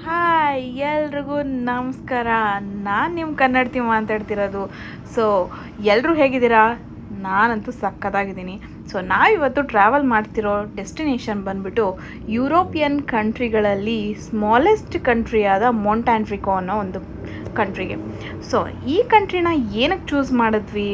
Hi ಎಲ್ರಿಗೂ ನಮಸ್ಕಾರ. ನಾನು ನಿಮ್ಮ ಕನ್ನಡತಿ ಮಾತಾಡ್ತಿರೋದು. ಸೊ ಎಲ್ಲರೂ ಹೇಗಿದ್ದೀರಾ? ನಾನಂತೂ ಸಕ್ಕತ್ತಾಗಿದ್ದೀನಿ. ಸೊ ನಾವಿವತ್ತು ಟ್ರಾವೆಲ್ ಮಾಡ್ತಿರೋ ಡೆಸ್ಟಿನೇಷನ್ ಬಂದ್ಬಿಟ್ಟು ಯುರೋಪಿಯನ್ ಕಂಟ್ರಿಗಳಲ್ಲಿ ಸ್ಮಾಲೆಸ್ಟ್ ಕಂಟ್ರಿಯಾದ ಮೊಂಟ್ಯಾನ್ರಿಕೋ ಅನ್ನೋ ಒಂದು ಕಂಟ್ರಿಗೆ. ಸೊ ಈ ಕಂಟ್ರಿನ ಏನಕ್ಕೆ ಚೂಸ್ ಮಾಡಿದ್ವಿ?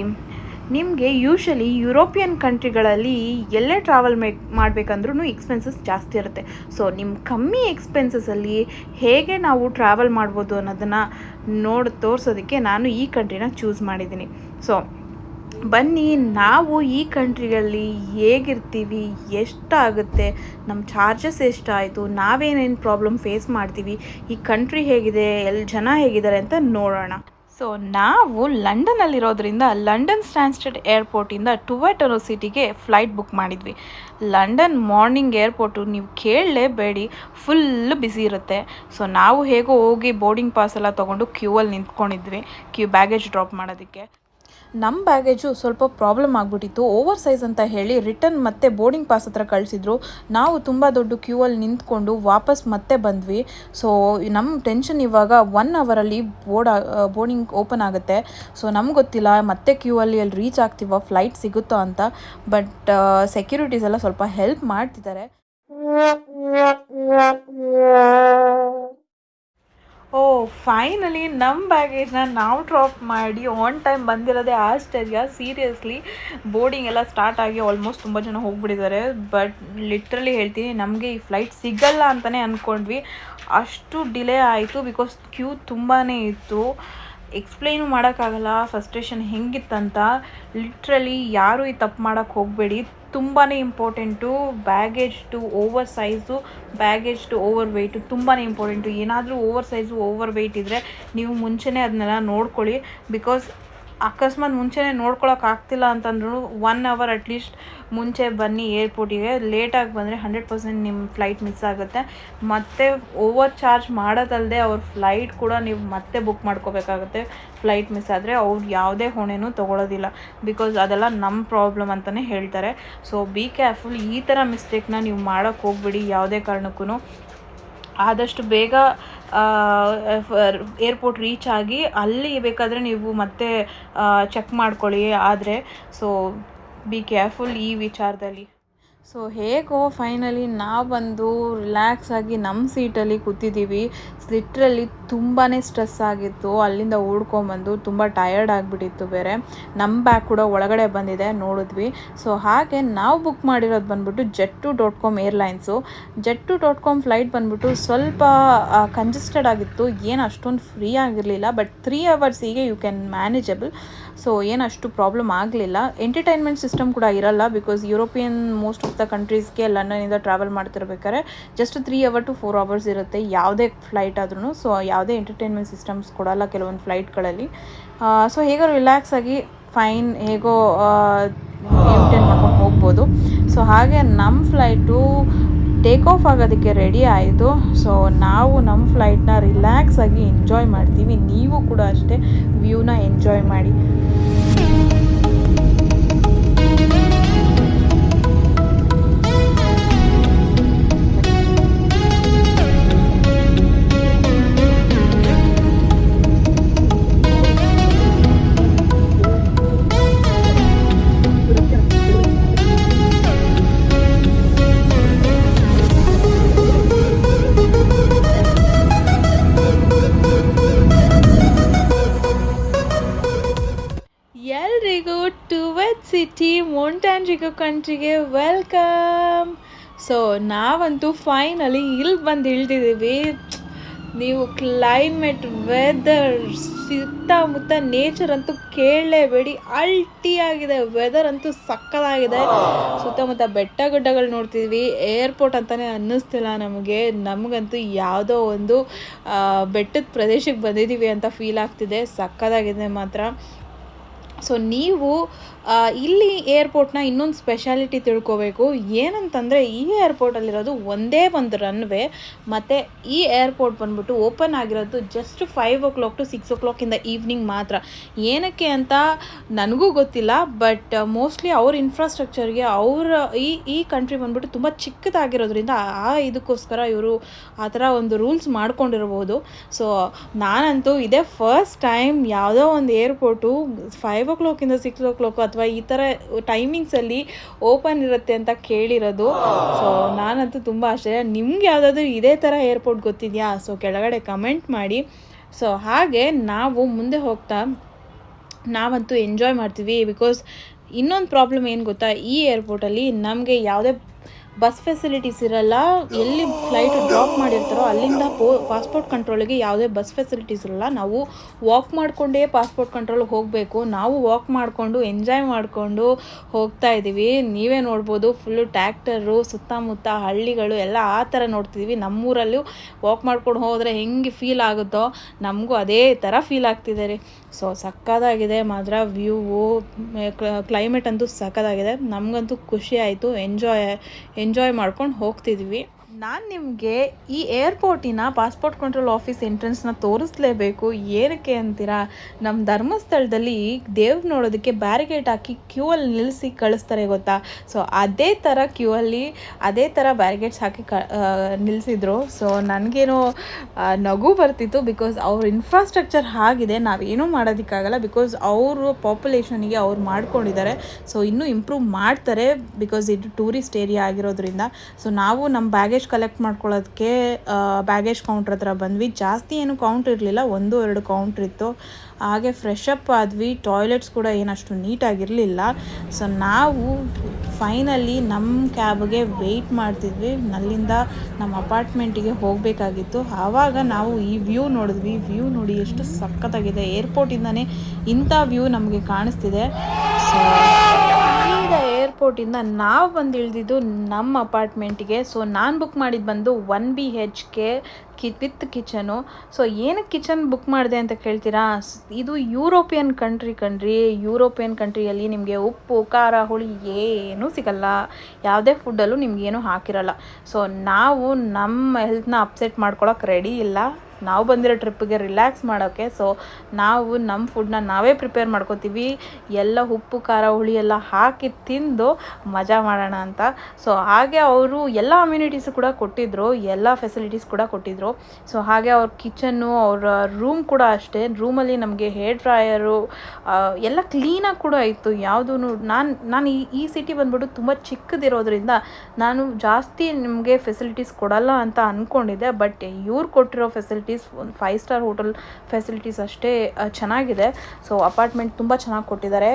ನಿಮಗೆ ಯೂಶಲಿ ಯುರೋಪಿಯನ್ ಕಂಟ್ರಿಗಳಲ್ಲಿ ಎಲ್ಲೇ ಟ್ರಾವೆಲ್ ಮಾಡಬೇಕಂದ್ರೂ ಎಕ್ಸ್ಪೆನ್ಸಸ್ ಜಾಸ್ತಿ ಇರುತ್ತೆ. ಸೊ ನಿಮ್ಮ ಕಮ್ಮಿ ಎಕ್ಸ್ಪೆನ್ಸಸ್ಸಲ್ಲಿ ಹೇಗೆ ನಾವು ಟ್ರಾವೆಲ್ ಮಾಡ್ಬೋದು ಅನ್ನೋದನ್ನು ತೋರಿಸೋದಕ್ಕೆ ನಾನು ಈ ಕಂಟ್ರಿನ ಚೂಸ್ ಮಾಡಿದ್ದೀನಿ. ಸೊ ಬನ್ನಿ, ನಾವು ಈ ಕಂಟ್ರಿಗಳಲ್ಲಿ ಹೇಗಿರ್ತೀವಿ, ಎಷ್ಟಾಗುತ್ತೆ, ನಮ್ಮ ಚಾರ್ಜಸ್ ಎಷ್ಟಾಯಿತು, ನಾವೇನೇನು ಪ್ರಾಬ್ಲಮ್ ಫೇಸ್ ಮಾಡ್ತೀವಿ, ಈ ಕಂಟ್ರಿ ಹೇಗಿದೆ, ಎಲ್ಲಿ ಜನ ಹೇಗಿದ್ದಾರೆ ಅಂತ ನೋಡೋಣ. ಸೊ ನಾವು ಲಂಡನಲ್ಲಿರೋದ್ರಿಂದ ಲಂಡನ್ ಸ್ಟ್ಯಾನ್ಸ್ಟೆಡ್ ಏರ್ಪೋರ್ಟಿಂದ ಟುವೆಟ್ ಅನ್ನೋ ಸಿಟಿಗೆ ಫ್ಲೈಟ್ ಬುಕ್ ಮಾಡಿದ್ವಿ. ಲಂಡನ್ ಮಾರ್ನಿಂಗ್ ಏರ್ಪೋರ್ಟು ನೀವು ಕೇಳಲೇಬೇಡಿ, ಫುಲ್ ಬ್ಯುಸಿ ಇರುತ್ತೆ. ಸೊ ನಾವು ಹೇಗೋ ಹೋಗಿ ಬೋರ್ಡಿಂಗ್ ಪಾಸ್ ಎಲ್ಲ ತೊಗೊಂಡು ಕ್ಯೂವಲ್ಲಿ ನಿಂತ್ಕೊಂಡಿದ್ವಿ ಬ್ಯಾಗೇಜ್ ಡ್ರಾಪ್ ಮಾಡೋದಕ್ಕೆ. ನಮ್ಮ ಬ್ಯಾಗೇಜು ಸ್ವಲ್ಪ ಪ್ರಾಬ್ಲಮ್ ಆಗಿಬಿಟ್ಟಿತ್ತು. ಓವರ್ ಸೈಜ್ ಅಂತ ಹೇಳಿ ರಿಟರ್ನ್ ಮತ್ತೆ ಬೋರ್ಡಿಂಗ್ ಪಾಸ್ ಹತ್ರ ಕಳಿಸಿದ್ರು. ನಾವು ತುಂಬ ದೊಡ್ಡ ಕ್ಯೂವಲ್ಲಿ ನಿಂತ್ಕೊಂಡು ವಾಪಸ್ ಮತ್ತೆ ಬಂದ್ವಿ. ಸೊ ನಮ್ಮ ಟೆನ್ಷನ್ ಇವಾಗ 1 ಅವರಲ್ಲಿ ಬೋರ್ಡಿಂಗ್ ಓಪನ್ ಆಗುತ್ತೆ. ಸೊ ನಮ್ಗೆ ಗೊತ್ತಿಲ್ಲ ಮತ್ತೆ ಕ್ಯೂವಲ್ಲಿ ಅಲ್ಲಿ ರೀಚ್ ಆಗ್ತೀವೋ, ಫ್ಲೈಟ್ ಸಿಗುತ್ತೋ ಅಂತ. ಬಟ್ ಸೆಕ್ಯೂರಿಟೀಸ್ ಎಲ್ಲ ಸ್ವಲ್ಪ ಹೆಲ್ಪ್ ಮಾಡ್ತಿದ್ದಾರೆ. ಫೈನಲಿ ನಮ್ಮ ಬ್ಯಾಗೇಜ್ನ ನಾವು ಡ್ರಾಪ್ ಮಾಡಿ ಆನ್ ಟೈಮ್ ಬಂದಿರೋದೇ ಆಶ್ಚರ್ಯ. ಸೀರಿಯಸ್ಲಿ ಬೋರ್ಡಿಂಗ್ ಎಲ್ಲ ಸ್ಟಾರ್ಟ್ ಆಗಿ ಆಲ್ಮೋಸ್ಟ್ ತುಂಬ ಜನ ಹೋಗ್ಬಿಟ್ಟಿದ್ದಾರೆ. ಬಟ್ ಲಿಟ್ರಲಿ ಹೇಳ್ತೀನಿ, ನಮಗೆ ಈ ಫ್ಲೈಟ್ ಸಿಗಲ್ಲ ಅಂತಲೇ ಅಂದ್ಕೊಂಡ್ವಿ. ಅಷ್ಟು ಡಿಲೇ ಆಯಿತು ಬಿಕಾಸ್ ಕ್ಯೂ ತುಂಬಾ ಇತ್ತು. ಎಕ್ಸ್ಪ್ಲೈನು ಮಾಡೋಕ್ಕಾಗಲ್ಲ ಫ್ರಸ್ಟ್ರೇಷನ್ ಹೆಂಗಿತ್ತಂತ. ಲಿಟ್ರಲಿ ಯಾರೂ ಈ ತಪ್ಪು ಮಾಡೋಕ್ಕೆ ಹೋಗಬೇಡಿ. ತುಂಬಾ important baggage to oversize, baggage to overweight ತುಂಬಾ ಇಂಪಾರ್ಟೆಂಟು. ಏನಾದರೂ ಓವರ್ ಸೈಜು ಓವರ್ ವೆಯ್ಟ್ ಇದ್ದರೆ ನೀವು ಮುಂಚೆನೇ ಅದನ್ನೆಲ್ಲ ನೋಡ್ಕೊಳ್ಳಿ. ಬಿಕಾಸ್ ಅಕಸ್ಮಾತ್ ಮುಂಚೆನೇ ನೋಡ್ಕೊಳಕ್ಕಾಗ್ತಿಲ್ಲ ಅಂತಂದ್ರೂ 1 ಅವರ್ ಅಟ್ಲೀಸ್ಟ್ ಮುಂಚೆ ಬನ್ನಿ ಏರ್ಪೋರ್ಟಿಗೆ. ಲೇಟಾಗಿ ಬಂದರೆ 100% ನಿಮ್ಮ ಫ್ಲೈಟ್ ಮಿಸ್ ಆಗುತ್ತೆ. ಮತ್ತು ಓವರ್ ಚಾರ್ಜ್ ಮಾಡೋದಲ್ಲದೆ ಅವ್ರ ಫ್ಲೈಟ್ ಕೂಡ ನೀವು ಮತ್ತೆ ಬುಕ್ ಮಾಡ್ಕೋಬೇಕಾಗುತ್ತೆ. ಫ್ಲೈಟ್ ಮಿಸ್ ಆದರೆ ಅವ್ರು ಯಾವುದೇ ಹೊಣೆನೂ ತೊಗೊಳೋದಿಲ್ಲ. ಬಿಕಾಸ್ ಅದೆಲ್ಲ ನಮ್ಮ ಪ್ರಾಬ್ಲಮ್ ಅಂತಲೇ ಹೇಳ್ತಾರೆ. So be careful. ಈ ಥರ ಮಿಸ್ಟೇಕ್ನ ನೀವು ಮಾಡೋಕ್ಕೆ ಹೋಗ್ಬಿಡಿ ಯಾವುದೇ ಕಾರಣಕ್ಕೂ. ಆದಷ್ಟು ಬೇಗ ಏರ್ಪೋರ್ಟ್ ರೀಚ್ ಆಗಿ ಅಲ್ಲಿ ಬೇಕಾದರೆ ನೀವು ಮತ್ತೆ ಚೆಕ್ ಮಾಡ್ಕೊಳ್ಳಿ. ಆದರೆ ಸೊ ಬಿ ಕೇರ್ಫುಲ್ ಈ ವಿಚಾರದಲ್ಲಿ. ಸೊ ಹೇಗೋ ಫೈನಲಿ ನಾವು ಬಂದು ರಿಲ್ಯಾಕ್ಸ್ ಆಗಿ ನಮ್ಮ ಸೀಟಲ್ಲಿ ಕೂತಿದ್ದೀವಿ. ಲಿಟ್ರಲಿ ತುಂಬಾ ಸ್ಟ್ರೆಸ್ ಆಗಿತ್ತು. ಅಲ್ಲಿಂದ ಓಡ್ಕೊಂಬಂದು ತುಂಬ ಟಯರ್ಡ್ ಆಗಿಬಿಟ್ಟಿತ್ತು. ಬೇರೆ ನಮ್ಮ ಬ್ಯಾಗ್ ಕೂಡ ಒಳಗಡೆ ಬಂದಿದೆ, ನೋಡಿದ್ವಿ. ಸೊ ಹಾಗೆ ನಾವು ಬುಕ್ ಮಾಡಿರೋದು ಬಂದ್ಬಿಟ್ಟು Jet2.com ಏರ್ಲೈನ್ಸು. Jet2.com ಫ್ಲೈಟ್ ಬಂದ್ಬಿಟ್ಟು ಸ್ವಲ್ಪ ಕಂಜೆಸ್ಟೆಡ್ ಆಗಿತ್ತು. ಏನು ಅಷ್ಟೊಂದು ಫ್ರೀ ಆಗಿರಲಿಲ್ಲ. ಬಟ್ 3 ಅವರ್ಸಿಗೆ ಯು ಕ್ಯಾನ್ ಮ್ಯಾನೇಜಬಲ್. ಸೊ ಏನಷ್ಟು ಪ್ರಾಬ್ಲಮ್ ಆಗಲಿಲ್ಲ. ಎಂಟರ್ಟೈನ್ಮೆಂಟ್ ಸಿಸ್ಟಮ್ ಕೂಡ ಇರಲ್ಲ. Because European most of the ಕಂಟ್ರೀಸ್ಗೆ ಲಂಡನಿಂದ ಟ್ರಾವೆಲ್ ಮಾಡ್ತಿರ್ಬೇಕಾದ್ರೆ ಜಸ್ಟ್ 3 ಅವರ್ ಟು 4 ಅವರ್ಸ್ ಇರುತ್ತೆ ಯಾವುದೇ ಫ್ಲೈಟ್ ಆದ್ರೂ. ಸೊ ಯಾವುದೇ ಎಂಟರ್ಟೈನ್ಮೆಂಟ್ ಸಿಸ್ಟಮ್ಸ್ ಕೊಡಲ್ಲ ಕೆಲವೊಂದು ಫ್ಲೈಟ್ಗಳಲ್ಲಿ. ಸೊ ಹೇಗೋ ರಿಲ್ಯಾಕ್ಸ್ ಆಗಿ ಫೈನ್ ಹೇಗೋ ಎಂಟರ್ಟೈನ್ ಮಾಡ್ಕೊಂಡು ಹೋಗ್ಬೋದು. ಸೊ ಹಾಗೆ ನಮ್ಮ ಫ್ಲೈಟು ಟೇಕ್ ಆಫ್ ಆಗೋದಕ್ಕೆ ರೆಡಿ ಆಯಿತು. ಸೊ ನಾವು ನಮ್ಮ ಫ್ಲೈಟ್ನ ರಿಲ್ಯಾಕ್ಸ್ ಆಗಿ ಎಂಜಾಯ್ ಮಾಡ್ತೀವಿ. ನೀವು ಕೂಡ ಅಷ್ಟೇ ವ್ಯೂನ ಎಂಜಾಯ್ ಮಾಡಿ. ಎಲ್ರಿಗೂ ಟುವೆಟ್ ಸಿಟಿ ಮೊಂಟ್ಯಾನ್ರಿಕೋ ಕಂಟ್ರಿಗೆ ವೆಲ್ಕಮ್. ಸೊ ನಾವಂತೂ ಫೈನಲಿ ಇಲ್ಲಿ ಬಂದು ಇಳ್ದಿದ್ದೀವಿ. ನೀವು ಕ್ಲೈಮೇಟ್, ವೆದರ್, ಸುತ್ತಮುತ್ತ ನೇಚರ್ ಅಂತೂ ಕೇಳಲೇಬೇಡಿ. ಅಲ್ಟಿಯಾಗಿದೆ. ವೆದರ್ ಅಂತೂ ಸಕ್ಕತ್ತಾಗಿದೆ. ಸುತ್ತಮುತ್ತ ಬೆಟ್ಟ ಗುಡ್ಡಗಳು ನೋಡ್ತಿದ್ವಿ. ಏರ್ಪೋರ್ಟ್ ಅಂತಲೇ ಅನ್ನಿಸ್ತಿಲ್ಲ ನಮಗಂತೂ ಯಾವುದೋ ಒಂದು ಬೆಟ್ಟದ ಪ್ರದೇಶಕ್ಕೆ ಬಂದಿದ್ದೀವಿ ಅಂತ ಫೀಲ್ ಆಗ್ತಿದೆ. ಸಕ್ಕತ್ತಾಗಿದೆ ಮಾತ್ರ. ಸೊ ನೀವು ಇಲ್ಲಿ ಏರ್ಪೋರ್ಟ್ನ ಇನ್ನೊಂದು ಸ್ಪೆಷಾಲಿಟಿ ತಿಳ್ಕೊಬೇಕು. ಏನಂತಂದರೆ ಈ ಏರ್ಪೋರ್ಟಲ್ಲಿರೋದು ಒಂದೇ ಒಂದು ರನ್ವೇ, ಮತ್ತು ಈ ಏರ್ಪೋರ್ಟ್ ಬಂದ್ಬಿಟ್ಟು ಓಪನ್ ಆಗಿರೋದು just 5 to 6 in the evening ಮಾತ್ರ. ಏನಕ್ಕೆ ಅಂತ ನನಗೂ ಗೊತ್ತಿಲ್ಲ, ಬಟ್ ಮೋಸ್ಟ್ಲಿ ಅವ್ರ ಇನ್ಫ್ರಾಸ್ಟ್ರಕ್ಚರ್ಗೆ ಈ ಕಂಟ್ರಿ ಬಂದ್ಬಿಟ್ಟು ತುಂಬ ಚಿಕ್ಕದಾಗಿರೋದ್ರಿಂದ ಇದಕ್ಕೋಸ್ಕರ ಇವರು ಆ ಥರ ಒಂದು ರೂಲ್ಸ್ ಮಾಡ್ಕೊಂಡಿರ್ಬೋದು. ಸೊ ನಾನಂತೂ ಇದೇ ಫಸ್ಟ್ ಟೈಮ್ ಯಾವುದೋ ಒಂದು ಏರ್ಪೋರ್ಟು 5 ಇಂದ 6 ಅಥವಾ ಈ ಥರ ಟೈಮಿಂಗ್ಸಲ್ಲಿ ಓಪನ್ ಇರುತ್ತೆ ಅಂತ ಕೇಳಿರೋದು. ಸೊ ನಾನಂತೂ ತುಂಬ ಆಶ್ಚರ್ಯ. ನಿಮ್ಗೆ ಯಾವುದಾದ್ರೂ ಇದೇ ಥರ ಏರ್ಪೋರ್ಟ್ ಗೊತ್ತಿದೆಯಾ? ಸೊ ಕೆಳಗಡೆ ಕಮೆಂಟ್ ಮಾಡಿ. ಸೊ ಹಾಗೆ ನಾವು ಮುಂದೆ ಹೋಗ್ತಾ ನಾವಂತೂ ಎಂಜಾಯ್ ಮಾಡ್ತೀವಿ. ಬಿಕಾಸ್ ಇನ್ನೊಂದು ಪ್ರಾಬ್ಲಮ್ ಏನು ಗೊತ್ತಾ, ಈ ಏರ್ಪೋರ್ಟಲ್ಲಿ ನಮಗೆ ಯಾವುದೇ ಬಸ್ ಫೆಸಿಲಿಟೀಸ್ ಇರಲ್ಲ. ಎಲ್ಲಿ ಫ್ಲೈಟ್ ಡ್ರಾಪ್ ಮಾಡಿರ್ತಾರೋ ಅಲ್ಲಿಂದ ಪಾಸ್ಪೋರ್ಟ್ ಕಂಟ್ರೋಲಿಗೆ ಯಾವುದೇ ಬಸ್ ಫೆಸಿಲಿಟೀಸ್ ಇರಲ್ಲ. ನಾವು ವಾಕ್ ಮಾಡಿಕೊಂಡೇ ಪಾಸ್ಪೋರ್ಟ್ ಕಂಟ್ರೋಲ್ಗೆ ಹೋಗಬೇಕು. ನಾವು ವಾಕ್ ಮಾಡಿಕೊಂಡು ಎಂಜಾಯ್ ಮಾಡಿಕೊಂಡು ಹೋಗ್ತಾ ಇದ್ದೀವಿ. ನೀವೇ ನೋಡ್ಬೋದು, ಫುಲ್ಲು ಟ್ಯಾಕ್ಟರು, ಸುತ್ತಮುತ್ತ ಹಳ್ಳಿಗಳು ಎಲ್ಲ ಆ ಥರ ನೋಡ್ತಿದ್ದೀವಿ. ನಮ್ಮೂರಲ್ಲೂ ವಾಕ್ ಮಾಡ್ಕೊಂಡು ಹೋದರೆ ಹೆಂಗೆ ಫೀಲ್ ಆಗುತ್ತೋ ನಮಗೂ ಅದೇ ಥರ ಫೀಲ್ ಆಗ್ತಿದೆ ರೀ. ಸೊ ಸಕ್ಕತ್ತಾಗಿದೆ ಮಾತ್ರ ವ್ಯೂವು, ಕ್ಲೈಮೇಟ್ ಅಂತೂ ಸಕ್ಕತ್ತಾಗಿದೆ. ನಮಗಂತೂ ಖುಷಿ ಆಯಿತು. ಎಂಜಾಯ್ ಮಾಡ್ಕೊಂಡು ಹೋಗ್ತಿದ್ವಿ. ನಾನು ನಿಮಗೆ ಈ ಏರ್ಪೋರ್ಟಿನ ಪಾಸ್ಪೋರ್ಟ್ ಕಂಟ್ರೋಲ್ ಆಫೀಸ್ ಎಂಟ್ರೆನ್ಸ್ನ ತೋರಿಸ್ಲೇಬೇಕು. ಏನಕ್ಕೆ ಅಂತೀರಾ, ನಮ್ಮ ಧರ್ಮಸ್ಥಳದಲ್ಲಿ ದೇವ್ರು ನೋಡೋದಕ್ಕೆ ಬ್ಯಾರಿಗೇಡ್ ಹಾಕಿ ಕ್ಯೂ ಅಲ್ಲಿ ನಿಲ್ಲಿಸಿ ಕಳಿಸ್ತಾರೆ ಗೊತ್ತಾ. ಸೊ ಅದೇ ಥರ ಕ್ಯೂ ಅಲ್ಲಿ ಅದೇ ಥರ ಬ್ಯಾರಿಗೇಡ್ಸ್ ಹಾಕಿ ನಿಲ್ಲಿಸಿದ್ರು. ಸೊ ನನಗೇನೋ ನಗು ಬರ್ತಿತ್ತು. ಬಿಕಾಸ್ ಅವ್ರ ಇನ್ಫ್ರಾಸ್ಟ್ರಕ್ಚರ್ ಆಗಿದೆ, ನಾವೇನೂ ಮಾಡೋದಕ್ಕಾಗಲ್ಲ. ಬಿಕಾಸ್ ಅವರು ಪಾಪ್ಯುಲೇಷನಿಗೆ ಅವ್ರು ಮಾಡ್ಕೊಂಡಿದ್ದಾರೆ. ಸೊ ಇನ್ನೂ ಇಂಪ್ರೂವ್ ಮಾಡ್ತಾರೆ, ಬಿಕಾಸ್ ಇದು ಟೂರಿಸ್ಟ್ ಏರಿಯಾ ಆಗಿರೋದ್ರಿಂದ. ಸೊ ನಾವು ನಮ್ಮ ಬ್ಯಾಗೇಜ್ ಕಲೆಕ್ಟ್ ಮಾಡ್ಕೊಳ್ಳೋದಕ್ಕೆ ಬ್ಯಾಗೇಜ್ ಕೌಂಟ್ರ್ ಹತ್ರ ಬಂದ್ವಿ. ಜಾಸ್ತಿ ಏನು ಕೌಂಟ್ರ್ ಇರಲಿಲ್ಲ, 1-2 ಕೌಂಟ್ರ್ ಇತ್ತು. ಹಾಗೆ ಫ್ರೆಶ್ ಅಪ್ ಆದ್ವಿ. ಟಾಯ್ಲೆಟ್ಸ್ ಕೂಡ ಏನಷ್ಟು ನೀಟಾಗಿರಲಿಲ್ಲ. ಸೊ ನಾವು ಫೈನಲಿ ನಮ್ಮ ಕ್ಯಾಬ್ಗೆ ವೆಯ್ಟ್ ಮಾಡ್ತಿದ್ವಿ. ಅಲ್ಲಿಂದ ನಮ್ಮ ಅಪಾರ್ಟ್ಮೆಂಟಿಗೆ ಹೋಗಬೇಕಾಗಿತ್ತು. ಆವಾಗ ನಾವು ಈ ವ್ಯೂ ನೋಡಿದ್ವಿ. ವ್ಯೂ ನೋಡಿ ಎಷ್ಟು ಸಖತ್ತಾಗಿದೆ. ಏರ್ಪೋರ್ಟಿಂದನೇ ಇಂಥ ವ್ಯೂ ನಮಗೆ ಕಾಣಿಸ್ತಿದೆ. ಸೊ ಏರ್ಪೋರ್ಟಿಂದ ನಾವು ಬಂದು ಇಳಿದಿದ್ದು ನಮ್ಮ ಅಪಾರ್ಟ್ಮೆಂಟಿಗೆ. ಸೊ ನಾನು ಬುಕ್ ಮಾಡಿದ್ದು ಬಂದು 1 BHK ವಿತ್ ಕಿಚನು. ಸೊ ಏನಕ್ಕೆ ಕಿಚನ್ ಬುಕ್ ಮಾಡಿದೆ ಅಂತ ಕೇಳ್ತೀರಾ, ಇದು ಯುರೋಪಿಯನ್ ಯುರೋಪಿಯನ್ ಕಂಟ್ರಿಯಲ್ಲಿ ನಿಮಗೆ ಉಪ್ಪು ಖಾರ ಹುಳಿ ಏನೂ ಸಿಗಲ್ಲ. ಯಾವುದೇ ಫುಡ್ಡಲ್ಲೂ ನಿಮಗೇನು ಹಾಕಿರಲ್ಲ. ಸೊ ನಾವು ನಮ್ಮ ಹೆಲ್ತ್ನ ಅಪ್ಸೆಟ್ ಮಾಡ್ಕೊಳಕ್ಕೆ ರೆಡಿ ಇಲ್ಲ. ನಾವು ಬಂದಿರೋ ಟ್ರಿಪ್ಪಿಗೆ ರಿಲ್ಯಾಕ್ಸ್ ಮಾಡೋಕ್ಕೆ. ಸೊ ನಾವು ನಮ್ಮ ಫುಡ್ನ ನಾವೇ ಪ್ರಿಪೇರ್ ಮಾಡ್ಕೋತೀವಿ. ಎಲ್ಲ ಉಪ್ಪು ಖಾರ ಹುಳಿ ಎಲ್ಲ ಹಾಕಿ ತಿಂದು ಮಜಾ ಮಾಡೋಣ ಅಂತ. ಸೊ ಹಾಗೆ ಅವರು ಎಲ್ಲ ಅಮ್ಯುನಿಟೀಸು ಕೂಡ ಕೊಟ್ಟಿದ್ದರು, ಎಲ್ಲ ಫೆಸಿಲಿಟೀಸ್ ಕೂಡ ಕೊಟ್ಟಿದ್ದರು. ಸೊ ಹಾಗೆ ಅವ್ರ ಕಿಚನ್ನು, ಅವರ ರೂಮ್ ಕೂಡ ಅಷ್ಟೇ. ರೂಮಲ್ಲಿ ನಮಗೆ ಹೇರ್ ಡ್ರೈಯರು ಎಲ್ಲ ಕ್ಲೀನಾಗಿ ಕೂಡ ಇತ್ತು. ಯಾವುದೂ ನಾನು ಈ ಸಿಟಿ ಬಂದ್ಬಿಟ್ಟು ತುಂಬ ಚಿಕ್ಕದಿರೋದ್ರಿಂದ ನಾನು ಜಾಸ್ತಿ ನಿಮಗೆ ಫೆಸಿಲಿಟೀಸ್ ಕೊಡಲ್ಲ ಅಂತ ಅಂದ್ಕೊಂಡಿದ್ದೆ. ಬಟ್ ಇವ್ರು ಕೊಟ್ಟಿರೋ ಫೆಸಿಲಿಟೀಸ್ ಒಂದು 5 ಸ್ಟಾರ್ ಹೋಟೆಲ್ ಫೆಸಿಲಿಟೀಸ್ ಅಷ್ಟೇ ಚೆನ್ನಾಗಿದೆ. ಸೊ ಅಪಾರ್ಟ್ಮೆಂಟ್ ತುಂಬ ಚೆನ್ನಾಗಿ ಕೊಟ್ಟಿದ್ದಾರೆ.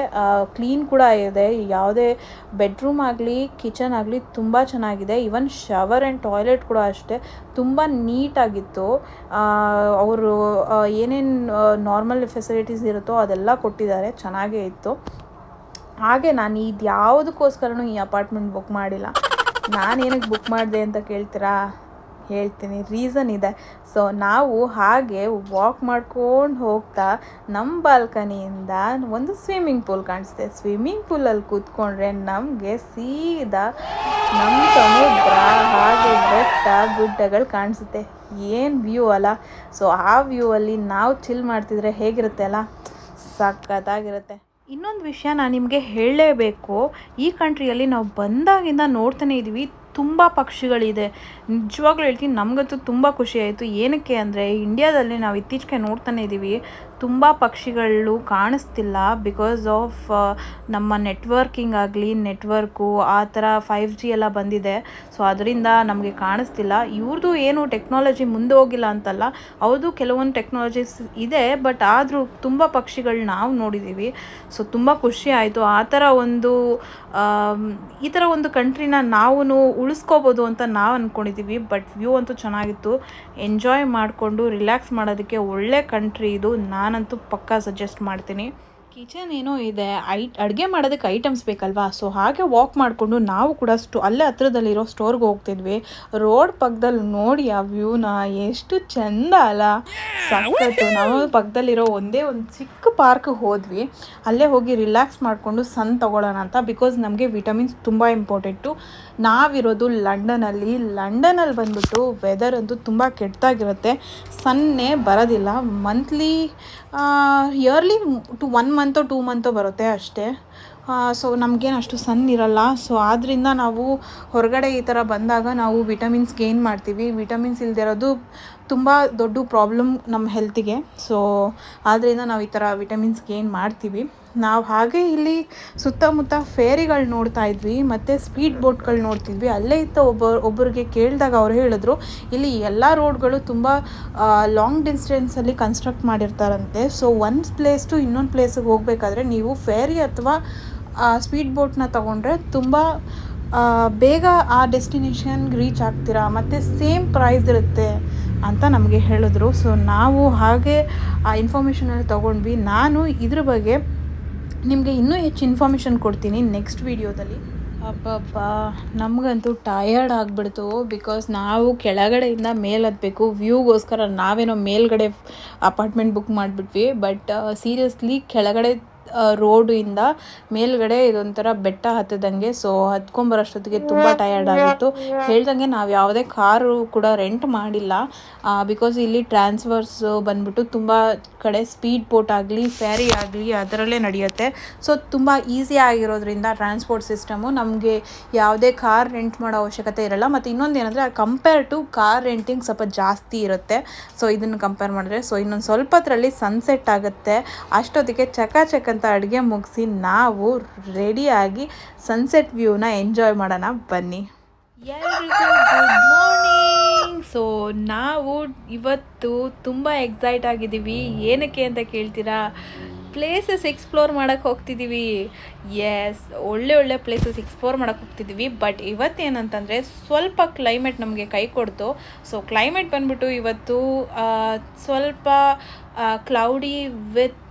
ಕ್ಲೀನ್ ಕೂಡ ಇದೆ. ಯಾವುದೇ ಬೆಡ್ರೂಮ್ ಆಗಲಿ ಕಿಚನ್ ಆಗಲಿ ತುಂಬ ಚೆನ್ನಾಗಿದೆ. ಈವನ್ ಶವರ್ ಆ್ಯಂಡ್ ಟಾಯ್ಲೆಟ್ ಕೂಡ ಅಷ್ಟೇ ತುಂಬ ನೀಟಾಗಿತ್ತು. ಅವರು ಏನೇನು ನಾರ್ಮಲ್ ಫೆಸಿಲಿಟೀಸ್ ಇರುತ್ತೋ ಅದೆಲ್ಲ ಕೊಟ್ಟಿದ್ದಾರೆ, ಚೆನ್ನಾಗೇ ಇತ್ತು. ಹಾಗೆ ನಾನು ಇದು ಯಾವುದಕ್ಕೋಸ್ಕರನೂ ಈ ಅಪಾರ್ಟ್ಮೆಂಟ್ ಬುಕ್ ಮಾಡಿಲ್ಲ. ನಾನು ಏನಕ್ಕೆ ಬುಕ್ ಮಾಡಿದೆ ಅಂತ ಕೇಳ್ತೀರಾ, ಹೇಳ್ತೀನಿ, ರೀಸನ್ ಇದೆ. ಸೊ ನಾವು ಹಾಗೆ ವಾಕ್ ಮಾಡ್ಕೊಂಡು ಹೋಗ್ತಾ ನಮ್ಮ ಬಾಲ್ಕನಿಯಿಂದ ಒಂದು ಸ್ವಿಮ್ಮಿಂಗ್ ಪೂಲ್ ಕಾಣಿಸ್ತೆ. ಸ್ವಿಮ್ಮಿಂಗ್ ಪೂಲಲ್ಲಿ ಕೂತ್ಕೊಂಡ್ರೆ ನಮಗೆ ಸೀದಾ ನಮ್ಮ ಸಮುದ್ರ ಹಾಗೆ ಬೆಟ್ಟ ಗುಡ್ಡಗಳು ಕಾಣಿಸುತ್ತೆ. ಏನು ವ್ಯೂ ಅಲ್ಲ. ಸೊ ಆ ವ್ಯೂ ಅಲ್ಲಿ ನಾವು ಚಿಲ್ ಮಾಡ್ತಿದ್ರೆ ಹೇಗಿರುತ್ತೆ ಅಲ್ಲ, ಸಖತ್ತಾಗಿರುತ್ತೆ. ಇನ್ನೊಂದು ವಿಷಯ ನಾನು ನಿಮಗೆ ಹೇಳಲೇಬೇಕು. ಈ ಕಂಟ್ರಿಯಲ್ಲಿ ನಾವು ಬಂದಾಗಿಂದ ನೋಡ್ತಾನೆ ಇದ್ದೀವಿ, ತುಂಬ ಪಕ್ಷಿಗಳಿದೆ. ನಿಜವಾಗ್ಲೂ ಹೇಳ್ತೀನಿ, ನಮಗಂತೂ ತುಂಬ ಖುಷಿ ಆಯಿತು. ಏನಕ್ಕೆ ಅಂದರೆ ಇಂಡಿಯಾದಲ್ಲಿ ನಾವು ಇತ್ತೀಚೆಗೆ ನೋಡ್ತಾನೆ ಇದ್ದೀವಿ, ತುಂಬ ಪಕ್ಷಿಗಳು ಕಾಣಿಸ್ತಿಲ್ಲ. ಬಿಕಾಸ್ ಆಫ್ ನಮ್ಮ ನೆಟ್ವರ್ಕು ಆ ಥರ 5G ಎಲ್ಲ ಬಂದಿದೆ. ಸೊ ಅದರಿಂದ ನಮಗೆ ಕಾಣಿಸ್ತಿಲ್ಲ. ಇವ್ರದ್ದು ಏನು ಟೆಕ್ನಾಲಜಿ ಮುಂದೆ ಹೋಗಿಲ್ಲ ಅಂತಲ್ಲ, ಅವ್ರದ್ದು ಕೆಲವೊಂದು ಟೆಕ್ನಾಲಜೀಸ್ ಇದೆ. ಬಟ್ ಆದರೂ ತುಂಬ ಪಕ್ಷಿಗಳು ನಾವು ನೋಡಿದ್ದೀವಿ. ಸೊ ತುಂಬ ಖುಷಿ ಆಯಿತು. ಈ ಥರ ಒಂದು ಕಂಟ್ರಿನ ನಾವು ಉಳಿಸ್ಕೋಬೋದು ಅಂತ ನಾವು ಅಂದ್ಕೊಂಡಿದ್ದೀವಿ. ಬಟ್ ವ್ಯೂ ಅಂತೂ ಚೆನ್ನಾಗಿತ್ತು. ಎಂಜಾಯ್ ಮಾಡಿಕೊಂಡು ರಿಲ್ಯಾಕ್ಸ್ ಮಾಡೋದಕ್ಕೆ ಒಳ್ಳೆ ಕಂಟ್ರಿ ಇದು. ನಾನಂತೂ ಪಕ್ಕಾ ಸಜೆಸ್ಟ್ ಮಾಡ್ತೀನಿ. ಕಿಚನ್ ಏನೋ ಇದೆ, ಅಡುಗೆ ಮಾಡೋದಕ್ಕೆ ಐಟಮ್ಸ್ ಬೇಕಲ್ವಾ. ಸೊ ಹಾಗೆ ವಾಕ್ ಮಾಡಿಕೊಂಡು ನಾವು ಕೂಡ ಅಲ್ಲೇ ಹತ್ರದಲ್ಲಿರೋ ಸ್ಟೋರ್ಗೆ ಹೋಗ್ತಿದ್ವಿ. ರೋಡ್ ಪಕ್ಕದಲ್ಲಿ ನೋಡಿ ಆ ವ್ಯೂನ, ಎಷ್ಟು ಚೆಂದ ಅಲ್ಲ, ಸಖತ್ತು. ನಾವು ಪಕ್ಕದಲ್ಲಿರೋ ಒಂದೇ ಒಂದು ಚಿಕ್ಕ ಪಾರ್ಕ್ಗೆ ಹೋದ್ವಿ. ಅಲ್ಲೇ ಹೋಗಿ ರಿಲ್ಯಾಕ್ಸ್ ಮಾಡಿಕೊಂಡು ಸನ್ ತೊಗೊಳ್ಳೋಣ ಅಂತ. ಬಿಕಾಸ್ ನಮಗೆ ವಿಟಮಿನ್ಸ್ ತುಂಬ ಇಂಪಾರ್ಟೆಂಟು. ನಾವಿರೋದು ಲಂಡನಲ್ಲಿ ಬಂದ್ಬಿಟ್ಟು ವೆದರ್ ಅಂತೂ ತುಂಬ ಕೆಟ್ಟದಾಗಿರುತ್ತೆ. ಸನ್ನೇ ಬರೋದಿಲ್ಲ. ಮಂತ್ಲಿ ಇಯರ್ಲಿ 1 ಮಂತೋ 2 ಮಂತೋ ಬರುತ್ತೆ ಅಷ್ಟೇ. ಸೊ ನಮಗೇನು ಅಷ್ಟು ಸನ್ ಇರಲ್ಲ. ಸೊ ಆದ್ದರಿಂದ ನಾವು ಹೊರಗಡೆ ಈ ಥರ ಬಂದಾಗ ನಾವು ವಿಟಮಿನ್ಸ್ ಗೇನ್ ಮಾಡ್ತೀವಿ. ವಿಟಮಿನ್ಸ್ ಇಲ್ಲದೆ ಇರೋದು ತುಂಬ ದೊಡ್ಡ ಪ್ರಾಬ್ಲಮ್ ನಮ್ಮ ಹೆಲ್ತಿಗೆ. ಸೊ ಆದ್ದರಿಂದ ನಾವು ಈ ಥರ ವಿಟಮಿನ್ಸ್ ಗೇನ್ ಮಾಡ್ತೀವಿ. ನಾವು ಹಾಗೆ ಇಲ್ಲಿ ಸುತ್ತಮುತ್ತ ಫೇರಿಗಳು ನೋಡ್ತಾ ಇದ್ವಿ, ಮತ್ತು ಸ್ಪೀಡ್ ಬೋಟ್ಗಳು ನೋಡ್ತಿದ್ವಿ. ಅಲ್ಲೇ ಇತ್ತ ಒಬ್ಬರಿಗೆ ಕೇಳಿದಾಗ ಅವ್ರು ಹೇಳಿದ್ರು, ಇಲ್ಲಿ ಎಲ್ಲ ರೋಡ್ಗಳು ತುಂಬ ಲಾಂಗ್ ಡಿಸ್ಟೆನ್ಸಲ್ಲಿ ಕನ್ಸ್ಟ್ರಕ್ಟ್ ಮಾಡಿರ್ತಾರಂತೆ. ಸೊ ಒಂದು ಪ್ಲೇಸ್ ಟು ಇನ್ನೊಂದು ಪ್ಲೇಸಿಗೆ ಹೋಗಬೇಕಾದ್ರೆ ನೀವು ಫೇರಿ ಅಥವಾ ಸ್ಪೀಡ್ ಬೋಟ್ನ ತೊಗೊಂಡ್ರೆ ತುಂಬ ಬೇಗ ಆ ಡೆಸ್ಟಿನೇಷನ್ಗೆ ರೀಚ್ ಆಗ್ತೀರಾ, ಮತ್ತು ಸೇಮ್ ಪ್ರೈಸ್ ಇರುತ್ತೆ ಅಂತ ನಮಗೆ ಹೇಳಿದ್ರು. ಸೊ ನಾವು ಹಾಗೆ ಆ ಇನ್ಫಾರ್ಮೇಷನಲ್ಲಿ ತೊಗೊಂಡ್ವಿ. ನಾನು ಇದ್ರ ಬಗ್ಗೆ ನಿಮಗೆ ಇನ್ನೂ ಹೆಚ್ಚು ಇನ್ಫಾರ್ಮೇಷನ್ ಕೊಡ್ತೀನಿ ನೆಕ್ಸ್ಟ್ ವೀಡಿಯೋದಲ್ಲಿ. ಅಬ್ಬಬ್ಬಾ, ನಮಗಂತೂ ಟಯರ್ಡ್ ಆಗಿಬಿಡ್ತು. ಬಿಕಾಸ್ ನಾವು ಕೆಳಗಡೆಯಿಂದ ಮೇಲೆ ಹತ್ತಬೇಕು ವ್ಯೂಗೋಸ್ಕರ. ನಾವೇನೋ ಮೇಲ್ಗಡೆ ಅಪಾರ್ಟ್ಮೆಂಟ್ ಬುಕ್ ಮಾಡಿಬಿಟ್ವಿ, ಬಟ್ ಸೀರಿಯಸ್ಲಿ ಕೆಳಗಡೆ ರೋಡಿಂದ ಮೇಲ್ಗಡೆ ಇದೊಂಥರ ಬೆಟ್ಟ ಹತ್ತದಂಗೆ. ಸೊ ಹತ್ಕೊಂಬರೋಷ್ಟೊತ್ತಿಗೆ ತುಂಬ ಟಯರ್ಡ್ ಆಗಿತ್ತು. ಹೇಳ್ದಂಗೆ ನಾವು ಯಾವುದೇ ಕಾರು ಕೂಡ ರೆಂಟ್ ಮಾಡಿಲ್ಲ. ಬಿಕಾಸ್ ಇಲ್ಲಿ ಟ್ರಾನ್ಸ್ಫರ್ಸ್ ಬಂದ್ಬಿಟ್ಟು ತುಂಬ ಕಡೆ ಸ್ಪೀಡ್ ಬೋಟ್ ಆಗಲಿ ಫೇರಿ ಆಗಲಿ ಅದರಲ್ಲೇ ನಡೆಯುತ್ತೆ. ಸೊ ತುಂಬ ಈಸಿ ಆಗಿರೋದ್ರಿಂದ ಟ್ರಾನ್ಸ್ಪೋರ್ಟ್ ಸಿಸ್ಟಮು ನಮಗೆ ಯಾವುದೇ ಕಾರ್ ರೆಂಟ್ ಮಾಡೋ ಅವಶ್ಯಕತೆ ಇರಲ್ಲ. ಮತ್ತು ಇನ್ನೊಂದು ಏನಂದರೆ ಕಂಪೇರ್ ಟು ಕಾರ್ ರೆಂಟಿಂಗ್ ಸ್ವಲ್ಪ ಜಾಸ್ತಿ ಇರುತ್ತೆ. ಸೊ ಇದನ್ನು ಕಂಪೇರ್ ಮಾಡಿದ್ರೆ ಸೊ ಇನ್ನೊಂದು ಸ್ವಲ್ಪ ಹೊತ್ತರಲ್ಲಿ ಸನ್ಸೆಟ್ ಆಗುತ್ತೆ. ಅಷ್ಟೊತ್ತಿಗೆ ಚಕ ಅಂತ ಅಡುಗೆ ಮುಗಿಸಿ ನಾವು ರೆಡಿಯಾಗಿ ಸನ್ಸೆಟ್ ವ್ಯೂನ ಎಂಜಾಯ್ ಮಾಡೋಣ ಬನ್ನಿ. ಎಲ್ರಿಗೂ ಗುಡ್ ಮಾರ್ನಿಂಗ್. ಸೊ ನಾವು ಇವತ್ತು ತುಂಬ ಎಕ್ಸೈಟ್ ಆಗಿದ್ದೀವಿ. ಏನಕ್ಕೆ ಅಂತ ಕೇಳ್ತೀರಾ? ಪ್ಲೇಸಸ್ ಎಕ್ಸ್ಪ್ಲೋರ್ ಮಾಡೋಕ್ಕೆ ಹೋಗ್ತಿದ್ದೀವಿ. ಎಸ್, ಒಳ್ಳೆ ಪ್ಲೇಸಸ್ ಎಕ್ಸ್ಪ್ಲೋರ್ ಮಾಡೋಕ್ಕೆ ಹೋಗ್ತಿದ್ದೀವಿ. ಬಟ್ ಇವತ್ತೇನಂತಂದರೆ ಸ್ವಲ್ಪ ಕ್ಲೈಮೇಟ್ ನಮಗೆ ಕೈ ಕೊಡ್ತು. ಸೊ ಕ್ಲೈಮೇಟ್ ಬಂದ್ಬಿಟ್ಟು ಇವತ್ತು ಸ್ವಲ್ಪ ಕ್ಲೌಡಿ ವಿತ್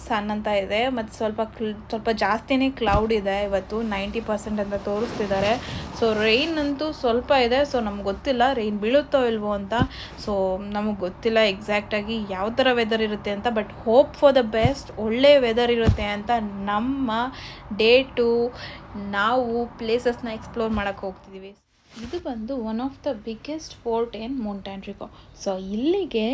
ಸನ್ ಅಂತ ಇದೆ. ಮತ್ತು ಸ್ವಲ್ಪ ಜಾಸ್ತಿನೇ ಕ್ಲೌಡ್ ಇದೆ ಇವತ್ತು. 90% ಅಂತ ತೋರಿಸ್ತಿದ್ದಾರೆ. ಸೊ ರೈನ್ ಅಂತೂ ಸ್ವಲ್ಪ ಇದೆ. ಸೊ ನಮ್ಗೆ ಗೊತ್ತಿಲ್ಲ ರೈನ್ ಬೀಳುತ್ತೋ ಇಲ್ವೋ ಅಂತ. ಸೊ ನಮಗೆ ಗೊತ್ತಿಲ್ಲ ಎಕ್ಸಾಕ್ಟಾಗಿ ಯಾವ ಥರ ವೆದರ್ ಇರುತ್ತೆ ಅಂತ. But hope for the best, ಒಳ್ಳೆ ವೆದರ್ ಇರುತ್ತೆ ಅಂತ ನಮ್ಮ ಡೇ 2 ನಾವು ಪ್ಲೇಸಸ್ನ ಎಕ್ಸ್ಪ್ಲೋರ್ ಮಾಡೋಕ್ಕೆ ಹೋಗ್ತಿದ್ದೀವಿ. ಇದು ಬಂದು one of the biggest fort in Montenegro. So ಇಲ್ಲಿಗೆ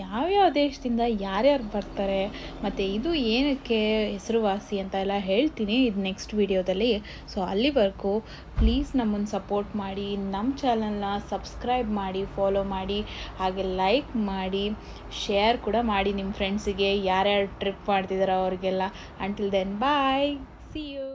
ಯಾವ್ಯಾವ ದೇಶದಿಂದ ಯಾರ್ಯಾರು ಬರ್ತಾರೆ ಮತ್ತು ಇದು ಏನಕ್ಕೆ ಹೆಸರುವಾಸಿ ಅಂತ ಎಲ್ಲ ಹೇಳ್ತೀನಿ ಇದು ನೆಕ್ಸ್ಟ್ ವೀಡಿಯೋದಲ್ಲಿ. ಸೊ ಅಲ್ಲಿವರೆಗೂ ಪ್ಲೀಸ್ ನಮ್ಮನ್ನು ಸಪೋರ್ಟ್ ಮಾಡಿ, ನಮ್ಮ ಚಾನಲ್ನ ಸಬ್ಸ್ಕ್ರೈಬ್ ಮಾಡಿ, ಫಾಲೋ ಮಾಡಿ, ಹಾಗೆ ಲೈಕ್ ಮಾಡಿ, ಶೇರ್ ಕೂಡ ಮಾಡಿ ನಿಮ್ಮ ಫ್ರೆಂಡ್ಸಿಗೆ ಯಾರ್ಯಾರು ಟ್ರಿಪ್ ಮಾಡ್ತಿದ್ದಾರೋ ಅವ್ರಿಗೆಲ್ಲ. Until then bye, see you.